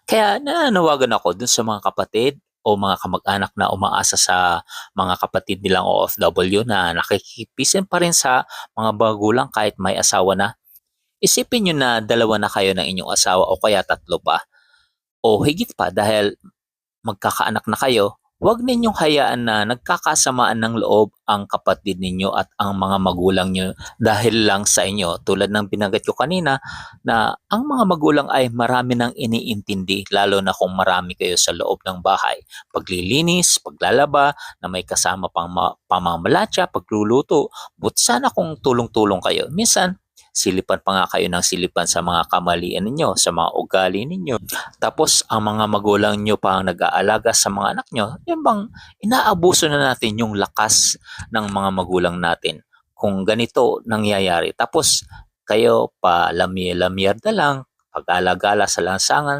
Kaya nananawagan ako dun sa mga kapatid o mga kamag-anak na umaasa sa mga kapatid nilang OFW na nakikipisan pa rin sa mga magulang kahit may asawa na. Isipin niyo na dalawa na kayo ng inyong asawa o kaya tatlo pa o higit pa dahil magkakaanak na kayo, huwag ninyong hayaan na nagkakasamaan ng loob ang kapatid ninyo at ang mga magulang niyo dahil lang sa inyo. Tulad ng binanggit ko kanina na ang mga magulang ay marami ng iniintindi lalo na kung marami kayo sa loob ng bahay. Paglilinis, paglalaba, na may kasama pang pamamalatya, pagluluto. But sana kung tulong-tulong kayo. Minsan, silipan pa nga kayo ng silipan sa mga kamalian ninyo, sa mga ugali ninyo. Tapos ang mga magulang nyo pa ang nag-aalaga sa mga anak nyo, yun bang inaabuso na natin yung lakas ng mga magulang natin kung ganito nangyayari. Tapos kayo pa lamye-lamyer na lang, pag-alagala sa lansangan,